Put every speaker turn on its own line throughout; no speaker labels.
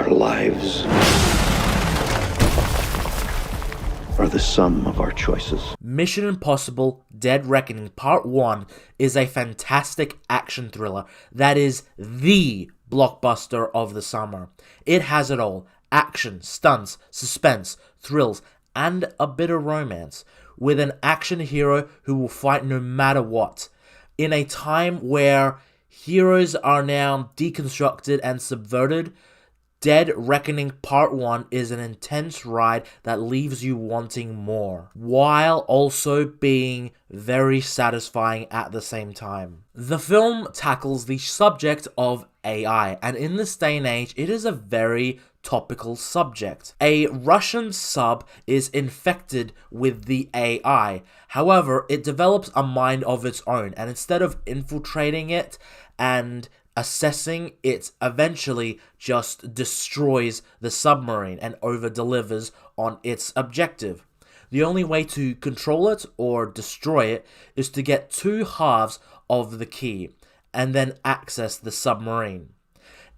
Our lives are the sum of our choices.
Mission Impossible Dead Reckoning Part 1 is a fantastic action thriller that is the blockbuster of the summer. It has it all: action, stunts, suspense, thrills, and a bit of romance, with an action hero who will fight no matter what. In a time where heroes are now deconstructed and subverted, Dead Reckoning Part 1 is an intense ride that leaves you wanting more, while also being very satisfying at the same time. The film tackles the subject of AI, and in this day and age, it is a very topical subject. A Russian sub is infected with the AI. However, it develops a mind of its own, and instead of infiltrating it and assessing, it eventually just destroys the submarine and over-delivers on its objective. The only way to control it or destroy it is to get two halves of the key and then access the submarine.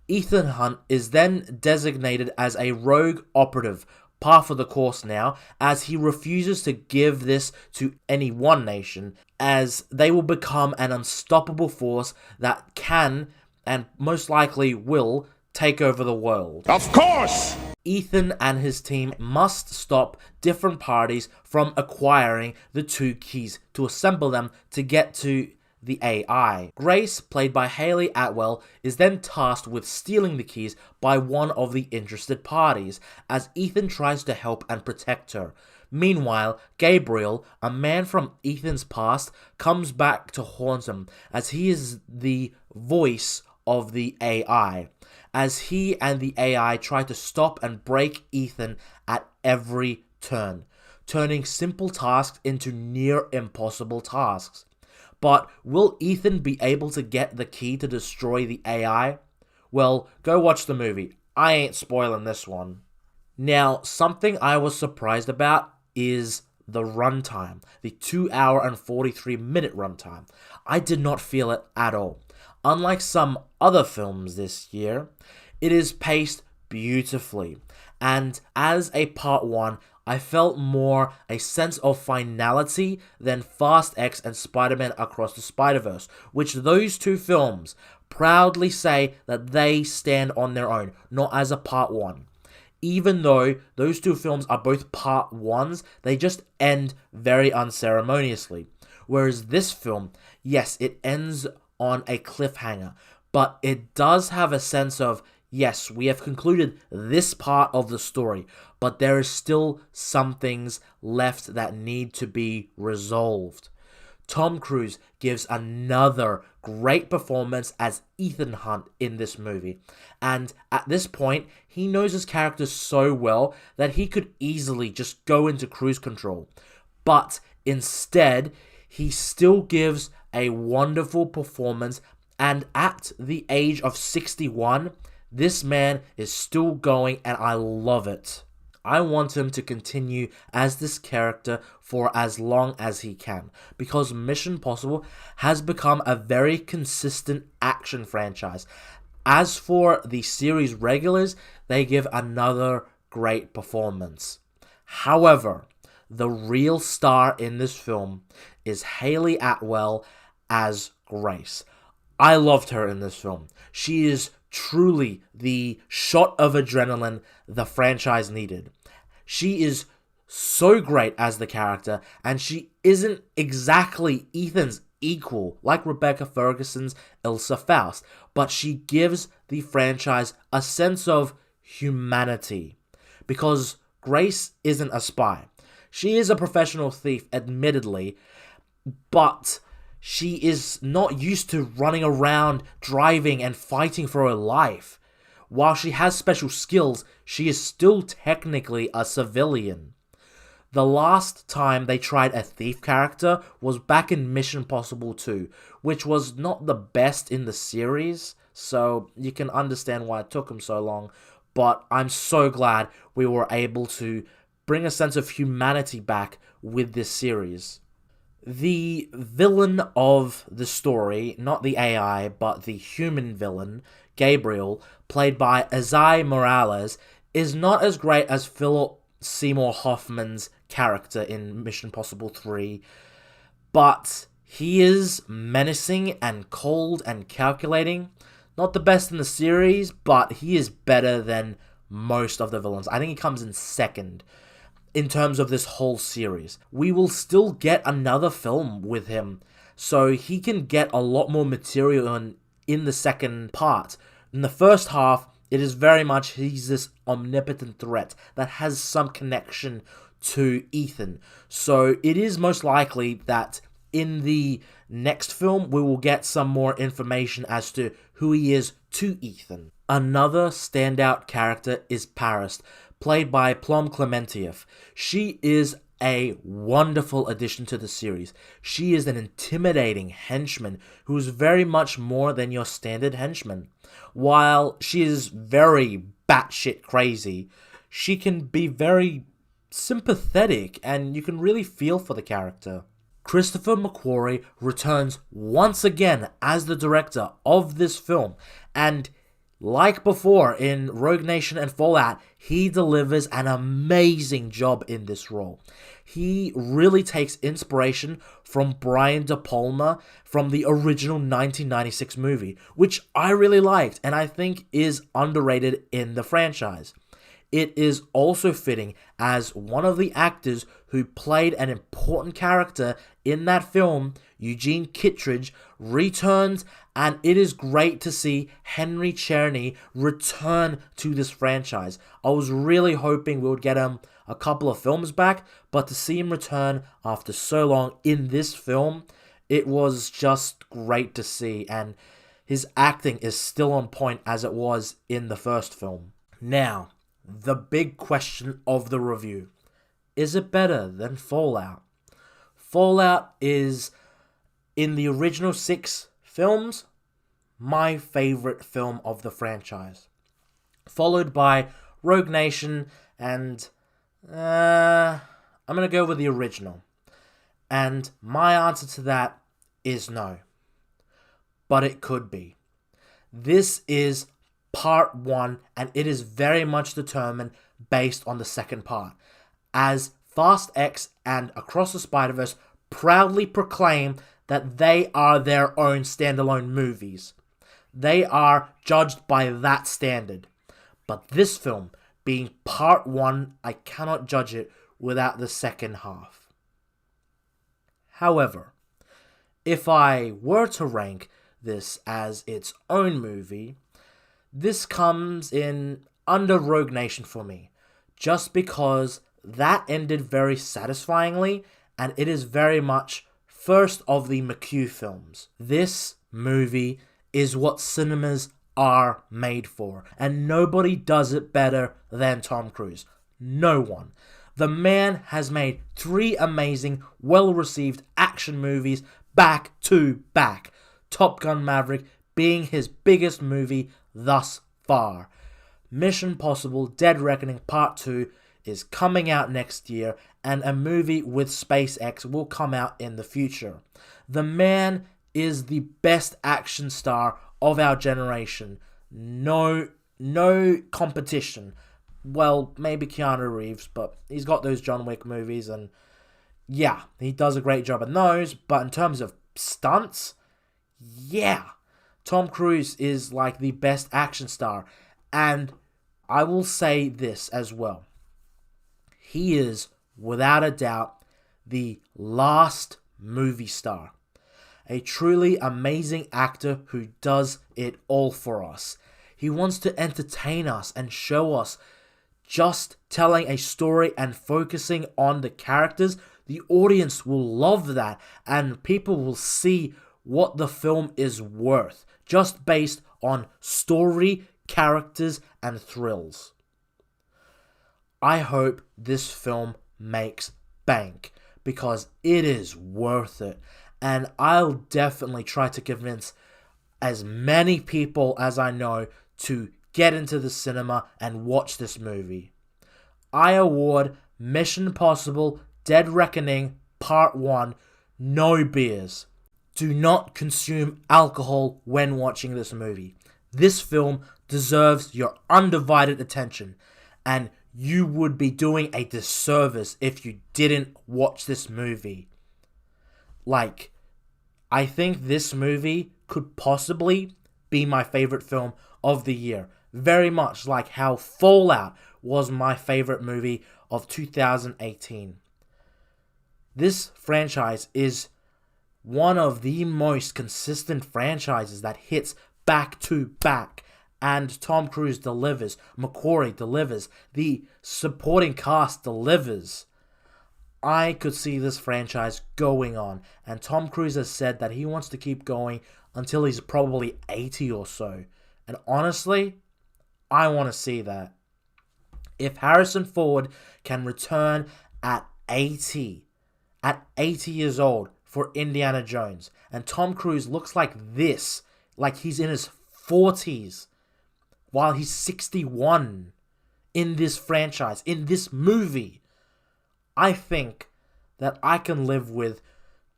Ethan Hunt is then designated as a rogue operative, par for the course now, as he refuses to give this to any one nation, as they will become an unstoppable force that can, and most likely will, take over the world.
Of course!
Ethan and his team must stop different parties from acquiring the two keys to assemble them to get to the AI. Grace, played by Hayley Atwell, is then tasked with stealing the keys by one of the interested parties, as Ethan tries to help and protect her. Meanwhile, Gabriel, a man from Ethan's past, comes back to haunt him, as he is the voice of the AI, as he and the AI try to stop and break Ethan at every turn, turning simple tasks into near impossible tasks. But will Ethan be able to get the key to destroy the AI? Well, go watch the movie. I ain't spoiling this one. Now, something I was surprised about is the runtime, the 2 hour and 43 minute runtime. I did not feel it at all. Unlike some other films this year, it is paced beautifully, and as a part 1, I felt more a sense of finality than Fast X and Spider-Man Across the Spider-Verse, which those two films proudly say that they stand on their own, not as a part 1. Even though those two films are both part 1s, they just end very unceremoniously. Whereas this film, yes, it ends on a cliffhanger, but it does have a sense of, yes, we have concluded this part of the story, but there is still some things left that need to be resolved. Tom Cruise gives another great performance as Ethan Hunt in this movie, and at this point, he knows his character so well that he could easily just go into cruise control, but instead, he still gives a wonderful performance, and at the age of 61, this man is still going, and I love it. I want him to continue as this character for as long as he can, because Mission Impossible has become a very consistent action franchise. As for the series regulars, they give another great performance. However, the real star in this film is Hayley Atwell as Grace. I loved her in this film. She is truly the shot of adrenaline the franchise needed. She is so great as the character, and she isn't exactly Ethan's equal like Rebecca Ferguson's Ilsa Faust, but she gives the franchise a sense of humanity, because Grace isn't a spy. She is a professional thief, admittedly, but she is not used to running around, driving, and fighting for her life. While she has special skills, she is still technically a civilian. The last time they tried a thief character was back in Mission Impossible 2, which was not the best in the series, so you can understand why it took them so long, but I'm so glad we were able to bring a sense of humanity back with this series. The villain of the story, not the AI, but the human villain, Gabriel, played by Isai Morales, is not as great as Philip Seymour Hoffman's character in Mission Impossible 3, but he is menacing and cold and calculating. Not the best in the series, but he is better than most of the villains. I think he comes in second in terms of this whole series. We will still get another film with him, so he can get a lot more material in the second part. In the first half, it is very much he's this omnipotent threat that has some connection to Ethan. So it is most likely that in the next film, we will get some more information as to who he is to Ethan. Another standout character is Paris, played by Plum Clementieff. She is a wonderful addition to the series. She is an intimidating henchman who is very much more than your standard henchman. While she is very batshit crazy, she can be very sympathetic and you can really feel for the character. Christopher McQuarrie returns once again as the director of this film, and like before in Rogue Nation and Fallout, he delivers an amazing job in this role. He really takes inspiration from Brian De Palma from the original 1996 movie, which I really liked and I think is underrated in the franchise. It is also fitting as one of the actors who played an important character in that film, Eugene Kittredge, returns, and it is great to see Henry Czerny return to this franchise. I was really hoping we would get him a couple of films back, but to see him return after so long in this film, it was just great to see, and his acting is still on point as it was in the first film. Now, the big question of the review. Is it better than Fallout? Fallout is, in the original 6 films, my favorite film of the franchise. Followed by Rogue Nation and I'm going to go with the original. And my answer to that is no. But it could be. This is part 1, and it is very much determined based on the second part, as Fast X and Across the Spider-Verse proudly proclaim that they are their own standalone movies. They are judged by that standard. But this film, being part 1, I cannot judge it without the second half. However, if I were to rank this as its own movie, this comes in under Rogue Nation for me, just because that ended very satisfyingly, and it is very much first of the McHugh films. This movie is what cinemas are made for, and nobody does it better than Tom Cruise. No one. The man has made 3 amazing, well-received action movies back to back. Top Gun Maverick being his biggest movie thus far. Mission Impossible Dead Reckoning Part 2 is coming out next year, and a movie with SpaceX will come out in the future. The man is the best action star of our generation. No competition. Well, maybe Keanu Reeves, but he's got those John Wick movies, and yeah, he does a great job in those, but in terms of stunts, yeah, Tom Cruise is like the best action star, and I will say this as well. He is, without a doubt, the last movie star. A truly amazing actor who does it all for us. He wants to entertain us and show us just telling a story and focusing on the characters. The audience will love that, and people will see what the film is worth, just based on story, characters, and thrills. I hope this film makes bank, because it is worth it, and I'll definitely try to convince as many people as I know to get into the cinema and watch this movie. I award Mission Impossible Dead Reckoning Part 1 no beers. Do not consume alcohol when watching this movie. This film deserves your undivided attention, and you would be doing a disservice if you didn't watch this movie. Like, I think this movie could possibly be my favorite film of the year. Very much like how Fallout was my favorite movie of 2018. This franchise is one of the most consistent franchises that hits back to back. And Tom Cruise delivers. McQuarrie delivers. The supporting cast delivers. I could see this franchise going on. And Tom Cruise has said that he wants to keep going until he's probably 80 or so. And honestly, I want to see that. If Harrison Ford can return at 80 years old for Indiana Jones, and Tom Cruise looks like this, like he's in his 40s, while he's 61 in this franchise, in this movie, I think that I can live with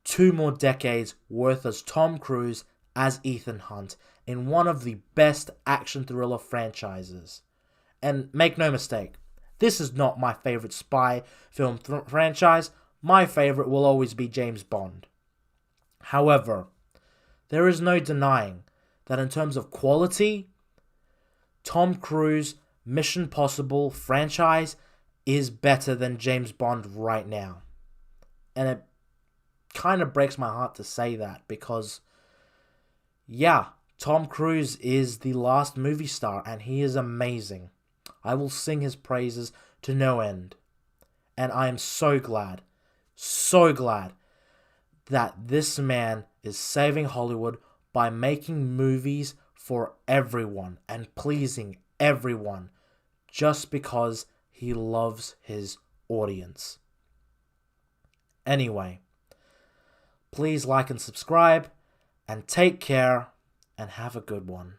2 more decades worth as Tom Cruise as Ethan Hunt in one of the best action thriller franchises. And make no mistake, this is not my favorite spy film franchise. My favorite will always be James Bond. However, there is no denying that in terms of quality, Tom Cruise Mission Possible franchise is better than James Bond right now. And it kind of breaks my heart to say that because, yeah, Tom Cruise is the last movie star and he is amazing. I will sing his praises to no end. And I am so glad that this man is saving Hollywood by making movies for everyone and pleasing everyone just because he loves his audience. Anyway, please like and subscribe and take care and have a good one.